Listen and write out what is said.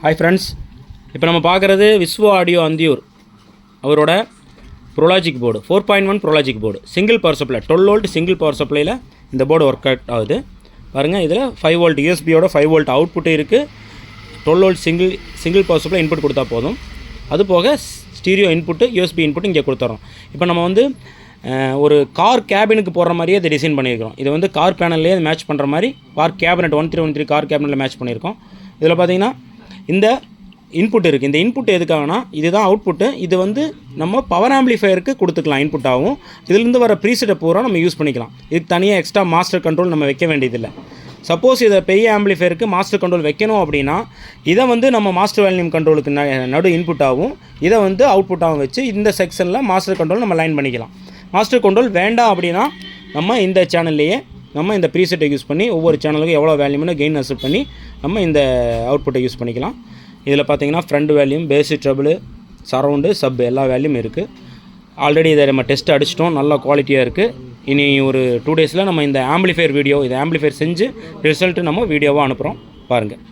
Hi friends, இப்போ நம்ம பார்க்குறது விஸ்வா ஆடியோ அந்தியூர் அவரோட Pro Logic board 4.1 Pro Logic board single power supply 12 volt single power சப்ளையில் இந்த போர்டு ஒர்க் அவுட் ஆகுது. பாருங்கள், இதில் 5 வோல்ட் யூஎஸ்பியோட 5 வோல்ட் அவுட்புட்டு இருக்குது. 12 volt single power supply input கொடுத்தா போதும். அது போக ஸ்டீரியோ இன்புட்டு யூஎஸ்பி இன்புட்டு இங்கே கொடுத்துறோம். இப்போ நம்ம வந்து ஒரு கார் கேபினுக்கு போடுற மாதிரியே இதை டிசைன் பண்ணியிருக்கிறோம். இது வந்து கார் பேனல்லே மேட்ச் பண்ணுற மாதிரி கார் கேபினெட் 1313 கார் கேபினெட்டில் மேட்ச் பண்ணியிருக்கோம். இதில் பார்த்தீங்கன்னா இந்த இன்புட் இருக்குது. இந்த இன்புட் எதுக்காகனா இதுதான் அவுட்புட்டு. இது வந்து நம்ம பவர் ஆம்பிளிஃபையருக்கு கொடுத்துக்கலாம் இன்புட்டாகவும். இதிலேருந்து வர ப்ரீசெட்டை பூரா நம்ம யூஸ் பண்ணிக்கலாம். இதுக்கு தனியாக எக்ஸ்ட்ரா மாஸ்டர் கண்ட்ரோல் நம்ம வைக்க வேண்டியதில்லை. சப்போஸ் இதை பெரிய ஆம்பிளிஃபையருக்கு மாஸ்டர் கண்ட்ரோல் வைக்கணும் அப்படின்னா இதை வந்து நம்ம மாஸ்டர் வால்யூம் கண்ட்ரோலுக்கு நடு இன்புட்டாகவும் இதை வந்து அவுட்புட்டாகவும் வச்சு இந்த செக்ஷனில் மாஸ்டர் கண்ட்ரோல் நம்ம லைன் பண்ணிக்கலாம். மாஸ்டர் கண்ட்ரோல் வேண்டாம் அப்படின்னா நம்ம இந்த சேனல்லையே நம்ம இந்த ப்ரீசெட்டை யூஸ் பண்ணி ஒவ்வொரு சேனலுக்கும் எவ்வளோ வேல்யூம்னு கெயின் அசெப்ட் பண்ணி நம்ம இந்த அவுட்புட்டை யூஸ் பண்ணிக்கலாம். இதில் பார்த்தீங்கன்னா ஃப்ரண்ட் வேல்யூம், பேசிக் ட்ரபிள், சரவுண்டு, சப் எல்லா வேல்யூம் இருக்குது. ஆல்ரெடி இதை நம்ம டெஸ்ட் அடிச்சிட்டோம், நல்ல குவாலிட்டியாக இருக்குது. இனி ஒரு 2 டேஸில் நம்ம இந்த ஆம்பிளிஃபையர் வீடியோ, இதை ஆம்பிளிஃபையர் செஞ்சு ரிசல்ட்டு நம்ம வீடியோவாக அனுப்புகிறோம். பாருங்கள்.